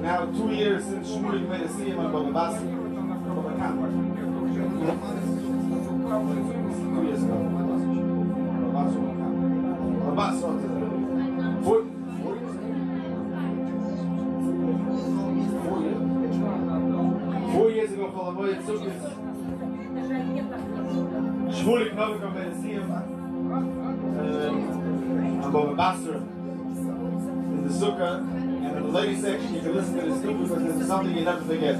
Now 2 years since shul made a see him on the bus. 2 years ago. The bus. 4 years ago, for the boy at Sukot, Shmulik Novikov made a see him on the bus in the sukkah. And in the ladies section, you can listen to this too because this is something you never forget.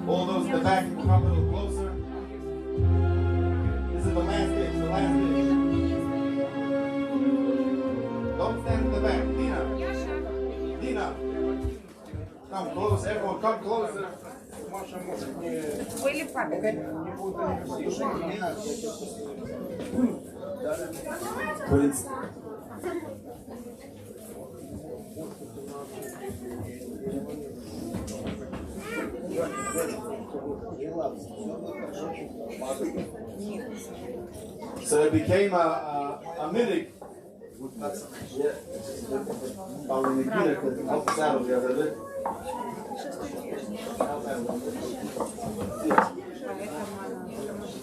All those in the back, you can come a little closer. This is the last pitch, the last pitch. Don't stand in the back. Dina. Come close, everyone, come closer. So it became a minig.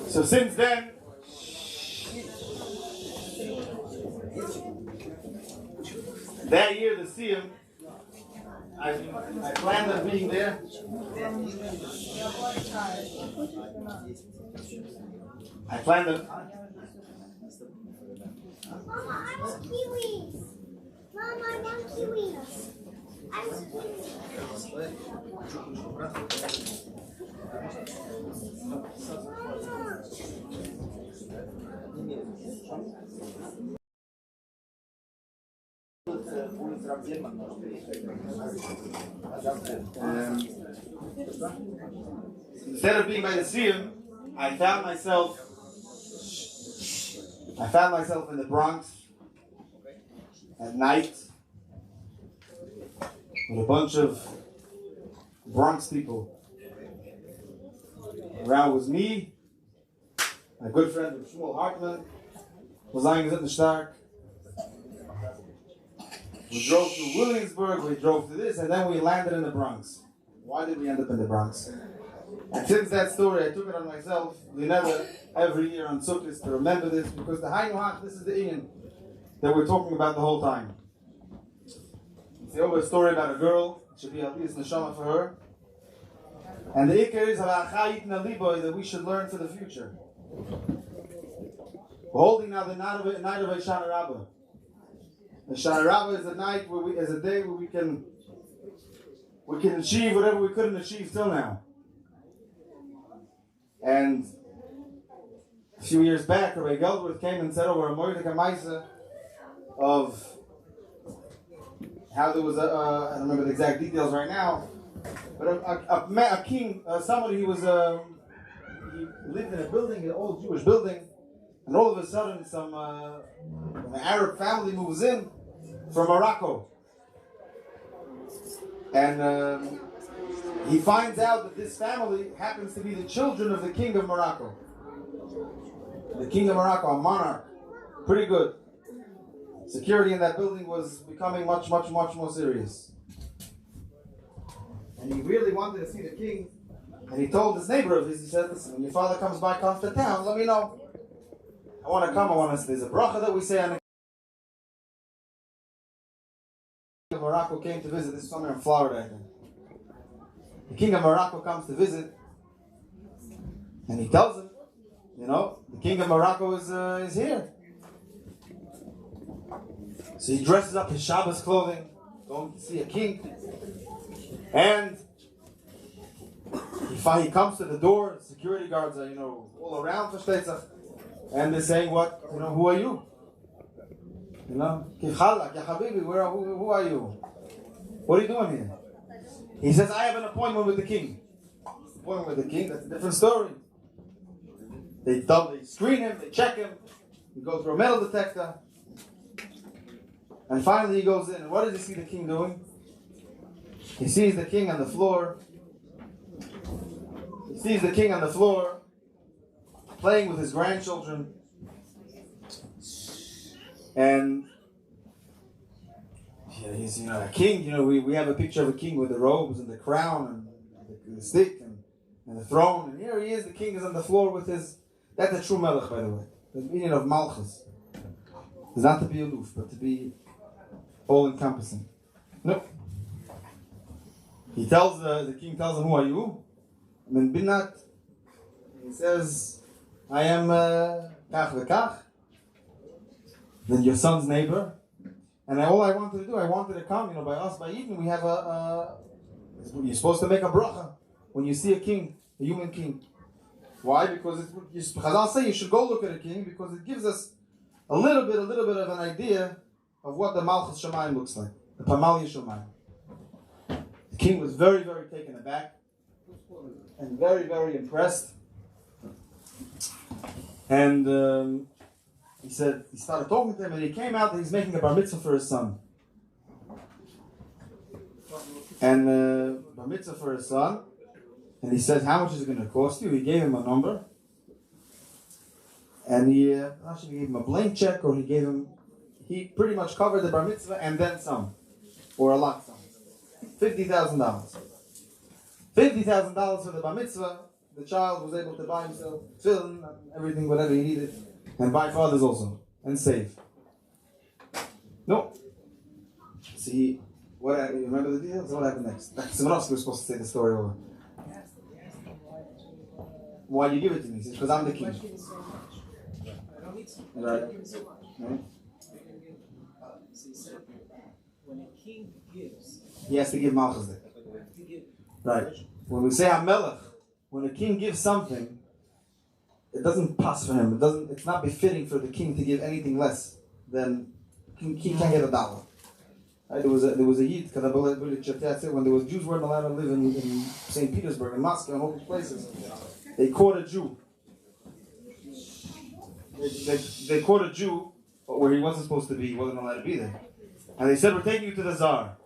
So since then, that year the Siyum, I planned on being there. I planned on. Mama, I want kiwis. Mama, I want kiwis. I want Instead of being by the Siyum, I found myself in the Bronx at night with a bunch of Bronx people. Around was me, my good friend Shmuel Hartman, was lying in the Stark. We drove to Williamsburg, we drove to this, and then we landed in the Bronx. Why did we end up in the Bronx? And since that story, I took it on myself, every year on Sukkot, to remember this, because the Hainu, this is the Inyan that we're talking about the whole time. It's over a story about a girl, it should be at least neshama for her. And the Iker is that we should learn for the future. We're holding now the night of Shana Rabbah. The Shana Rabbah is a night is a day where we can achieve whatever we couldn't achieve till now. And a few years back, Rabbi Geldworth came and said over a Mordechai Maisa of how there was I don't remember the exact details right now, but a king, somebody he lived in a building, an old Jewish building, and all of a sudden an Arab family moves in from Morocco. And he finds out that this family happens to be the children of the king of Morocco. The king of Morocco, a monarch. Pretty good. Security in that building was becoming much, much, much more serious. And he really wanted to see the king. And he told this neighbor of his, he said, listen, when your father comes to town, let me know. I want to come, there's a bracha that we say on the king of Morocco came to visit. This is somewhere in Florida, I think. The king of Morocco comes to visit, and he tells him, the king of Morocco is here. So he dresses up his Shabbos clothing, going to see a king, and he comes to the door. Security guards are, all around for Shtetzach, and they're saying, "What? Who are you? Kif Chalak, Ya Habibi, who are you? What are you doing here?" He says, "I have an appointment with the king." Appointment with the king, that's a different story. They screen him, they check him, he goes through a metal detector, and finally he goes in. And what does he see the king doing? He sees the king on the floor. He sees the king on the floor, playing with his grandchildren. And he's a king. We have a picture of a king with the robes and the crown and the stick and the throne. And here he is, the king is on the floor with his. That's a true melech, by the way. The meaning of malchus is not to be aloof, but to be all-encompassing. No. He tells the king tells him, "Who are you?" Min binat. He says, "I am kach v'kach." Then your son's neighbor. And all I wanted to do, I wanted to come, by evening, we have you're supposed to make a bracha when you see a king, a human king. Why? Because Chazal say you should go look at a king because it gives us a little bit of an idea of what the Malchus Shamayim looks like, the Pamalya Shamayim. The king was very, very taken aback and very, very impressed. And he started talking to him, and he came out and he's making a bar mitzvah for his son. And bar mitzvah for his son. And he said, how much is it going to cost you? He gave him a number. And he actually gave him a blank check, or he pretty much covered the bar mitzvah and then some. Or a lot some. $50,000. $50,000 for the bar mitzvah. The child was able to buy himself film and everything, whatever he needed. And buy fathers also. And save. No. See, you remember the details? What happened next? Someone else was supposed to say the story over. Why do you give it to me? He says, because I'm the king. Right. No? So he said, when a king gives, he has to give malchus. Right. When we say HaMelech, when a king gives something, it doesn't pass for him. It's not befitting for the king to give anything less than king can't get $1. Right? There was a Yid, when Jews weren't allowed to live in St. Petersburg and Moscow and all these places. They caught a Jew. They caught a Jew where he wasn't supposed to be. He wasn't allowed to be there. And they said, we're taking you to the Tsar.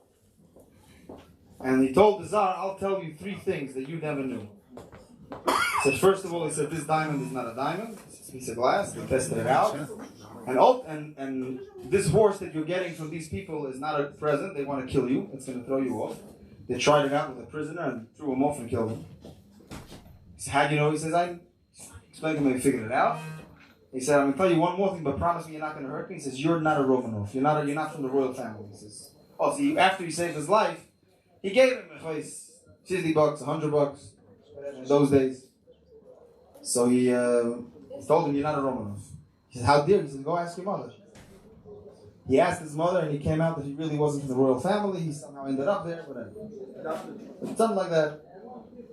And he told the Tsar, I'll tell you 3 things that you never knew. He said, first of all, he said, this diamond is not a diamond. It's a piece of glass. They tested it out. And this horse that you're getting from these people is not a present. They want to kill you. It's going to throw you off. They tried it out with a prisoner and threw him off and killed him. He said, how do you know? He says, I explained to him, they figured it out. He said, I'm going to tell you one more thing, but promise me you're not going to hurt me. He says, you're not a Romanov. You're not from the royal family. He says, so after he saved his life, he gave him $50, $100 in those days. So he told him, you're not a Romanov. He said, how dare? He said, go ask your mother. He asked his mother, and he came out that he really wasn't from the royal family. He somehow ended up there, whatever. Something like that.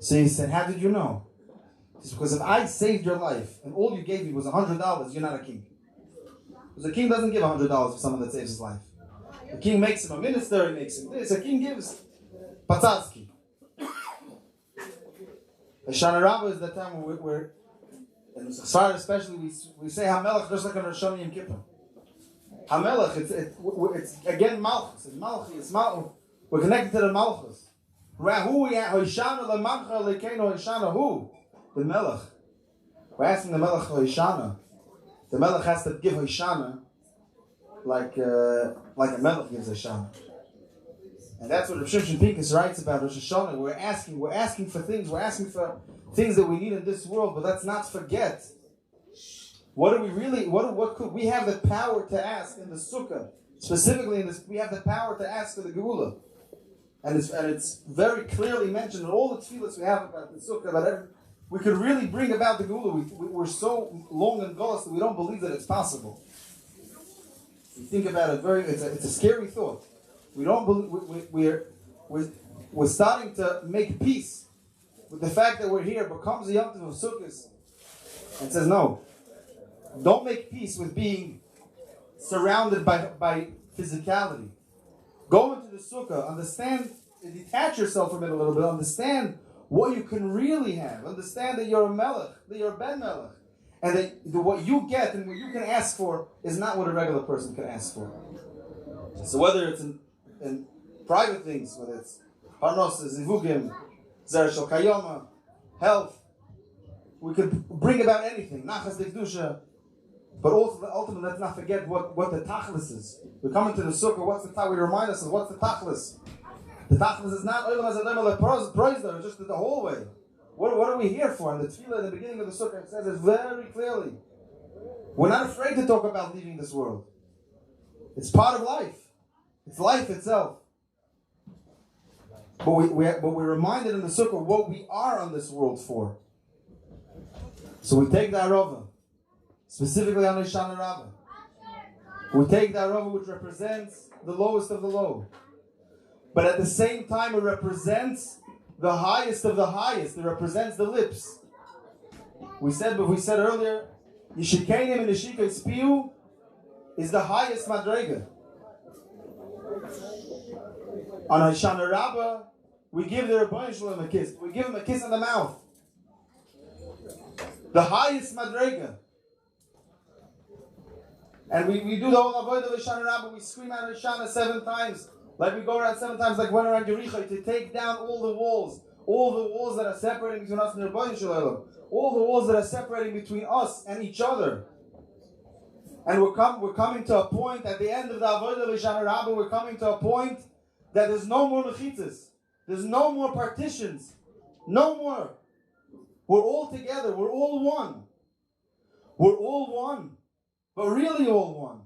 So he said, how did you know? He said, because if I saved your life, and all you gave me was $100, you're not a king. Because a king doesn't give $100 for someone that saves his life. The king makes him a minister, he makes him this. A king gives Patsatsky. Shana Rabbah is the time when we're in Sfar especially, we say HaMelech just like on Rosh Hashanah Yom Kippur. HaMelech, it's again Malchus. It's Malchi, it's Malchus. We're connected to the Malchus. Who? The Melech. We're asking the Melech Hoshana. The Melech has to give Hoshana like a Melech gives Hoshana. And that's what Rav Shimshon Pincus writes about Rosh Hashanah. We're asking for things. We're asking for things that we need in this world, but let's not forget. What do we really? What could we have the power to ask in the Sukkah? Specifically in this, we have the power to ask for the Geula, and it's very clearly mentioned in all the tefillahs we have about the Sukkah. We could really bring about the Geula. We're so long in Golos that we don't believe that it's possible. You think about it, it's a scary thought. We don't believe we're starting to make peace with the fact that we're here. But comes the Yom Tov of Sukkot and says, no, don't make peace with being surrounded by physicality. Go into the Sukkah, understand, detach yourself from it a little bit, understand what you can really have. Understand that you're a Melech, that you're a Ben Melech, and that what you get and what you can ask for is not what a regular person can ask for. So whether it's in private things, whether it's Parnos, Zivugim, Zer Shel Kayoma, health, we could bring about anything, Nachas Dekdusha, but ultimately let's not forget what the Tachlis is. We come into the Sukkah, what's the Tachlis? We remind us of what's the Tachlis. The Tachlis is not Olam HaZadam Le'Proizda, it's just the hallway. What are we here for? And the Tefillah at the beginning of the Sukkah says it very clearly. We're not afraid to talk about leaving this world. It's part of life. It's life itself. But we're reminded in the Sukkah what we are on this world for. So we take the Arava, specifically on Hoshana Rabbah. We take the Arava which represents the lowest of the low. But at the same time, it represents the highest of the highest. It represents the lips. We said earlier, Yishikenim and Yishika Spiu is the highest madrega. On Hoshana Rabbah, we give the Rabbi Shalom a kiss. We give him a kiss on the mouth. The highest madrega. And we do the whole avodah of Hoshana Rabbah. We scream out Hoshana 7 times. Like we go around 7 times, like went around Yericho, to take down all the walls that are separating between us and the Rabbi Shalom. All the walls that are separating between us and each other. And we're coming to a point at the end of the avodah of Hoshana Rabbah. We're coming to a point that there's no more mechitzas. There's no more partitions. No more. We're all together. We're all one. We're all one. But really all one.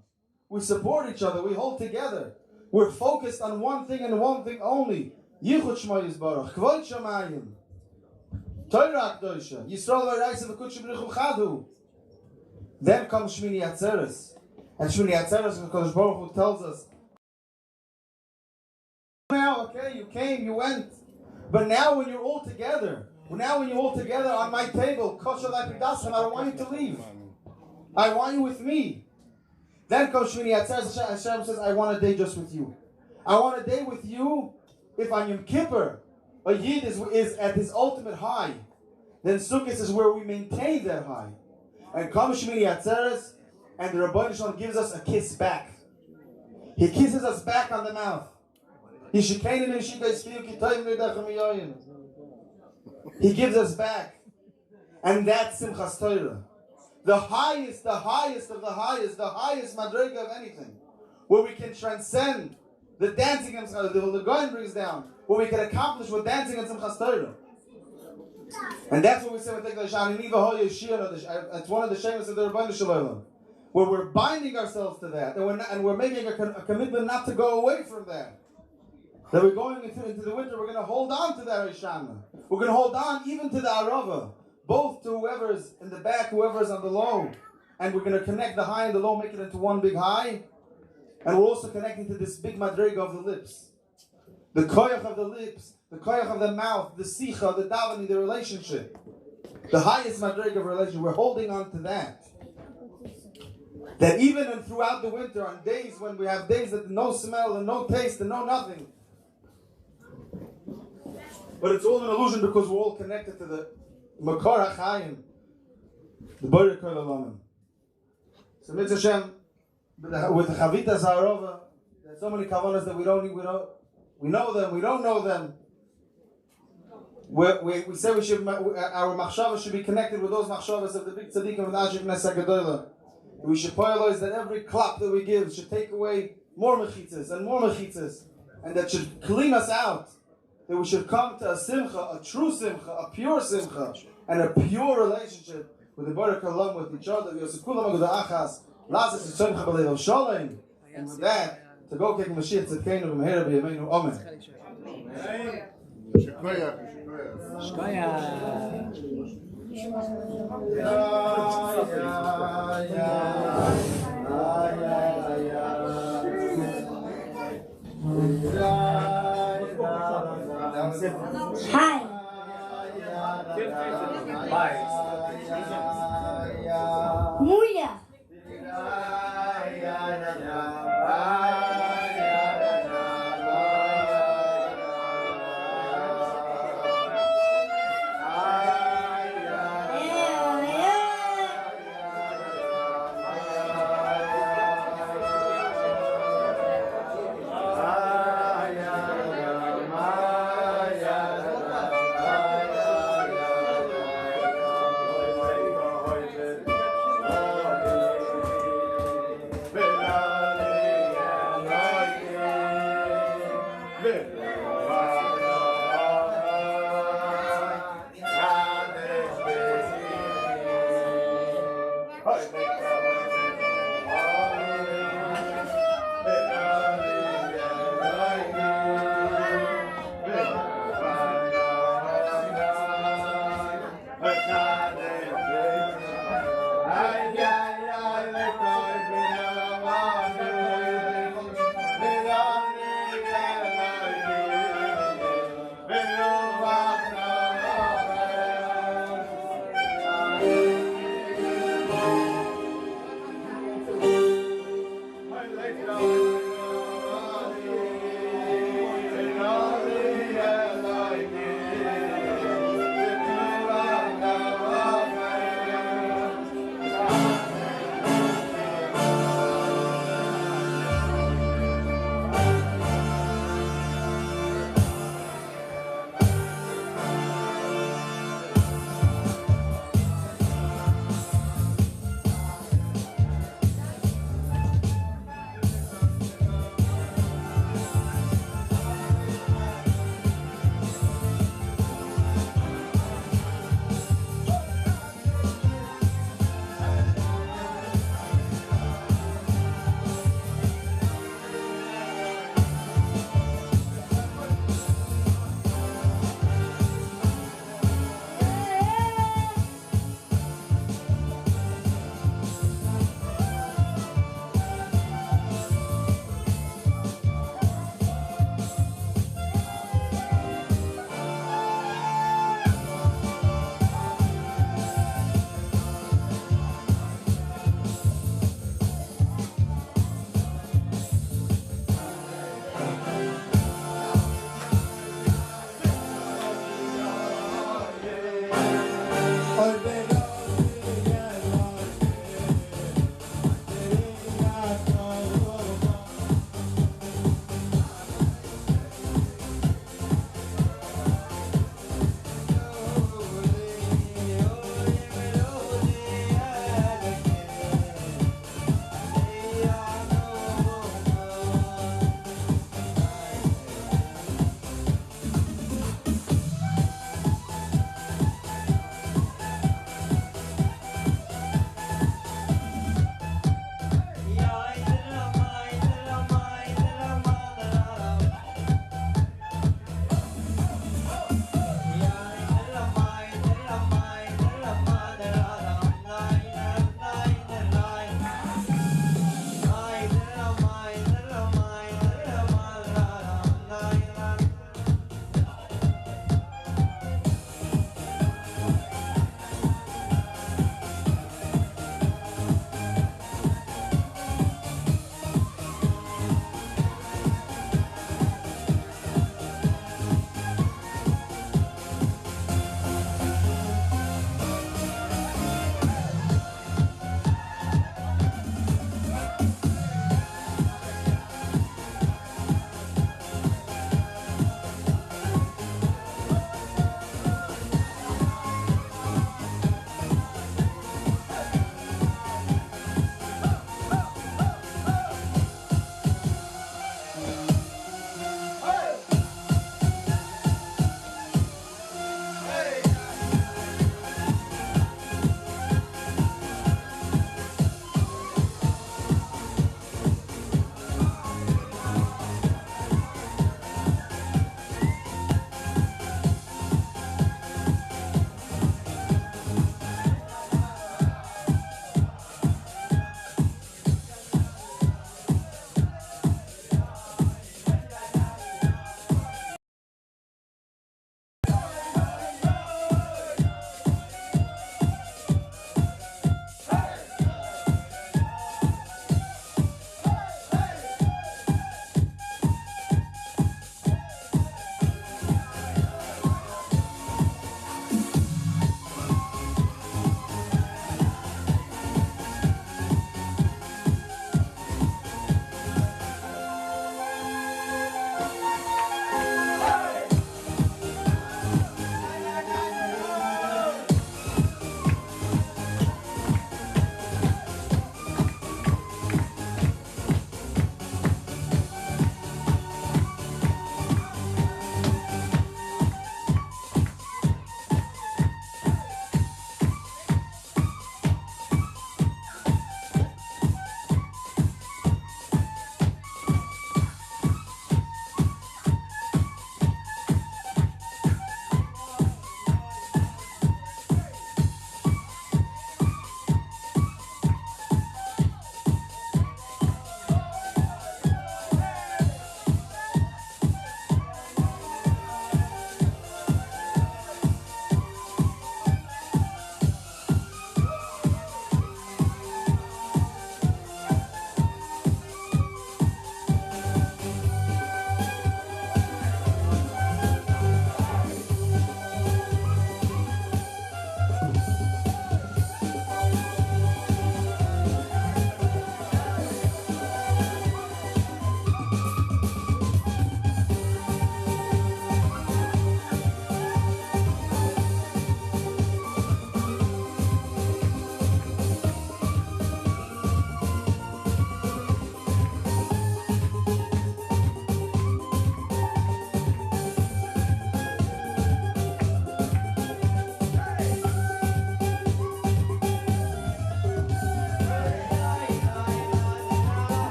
We support each other. We hold together. We're focused on one thing and one thing only. Yichud Shema Yisbarach. Kvod Shamayim. Torah Akdosha. Yisrael v'Raisa v'Kudsha B'Richu Chadu. Then comes Shmini Atzeres. And Shmini Atzeres, the Kodesh Baruch Hu tells us, now, okay, you came, you went. But now when you're all together, on my table, kosher like B'Dasam, I don't want you to leave. I want you with me. Then comes Shmini Atzeres, Hashem says, I want a day just with you. I want a day with you. If on Yom Kippur, a Yid is at his ultimate high, then Sukkot is where we maintain that high. And comes Shmini Atzeres, and the Rabbi Shalom gives us a kiss back. He kisses us back on the mouth. He gives us back. And that's Simchas Torah. The highest of the highest, the highest madrega of anything. Where we can transcend the dancing and the Goyen brings down. Where we can accomplish what dancing and Simchas Torah. And that's what we say with the Shani. It's one of the shames of the Rabbi Shalom. Where we're binding ourselves to that. And we're making a commitment not to go away from that. That we're going into the winter, we're going to hold on to that Hoshana. We're going to hold on even to the Arava. Both to whoever's in the back, whoever's on the low. And we're going to connect the high and the low, make it into one big high. And we're also connecting to this big madrega of the lips. The koyach of the lips, the koyach of the mouth, the sicha, the davening, the relationship. The highest madrega of relationship. We're holding on to that. That even and throughout the winter, on days when we have days that no smell and no taste and no nothing. But it's all an illusion because we're all connected to the Makor HaChaim, the Borei Kol Olamim. So Mitzvah Hashem, with the Chavita Zaharova, there's so many kavanas that we know them, we don't know them. We say our machshava should be connected with those machshavas of the big tzaddikim and Ashik Nesa Gedolah. We should realize that every clap that we give should take away more mechitzas, and that should clean us out. That we should come to a simcha, a true simcha, a pure simcha, and a pure relationship with the Borei Kol Olam, with each other. And with that, to go kick Mashiach Tzidkeinu v'mehera b'yameinu. Amen. Hi. Muya. Amen.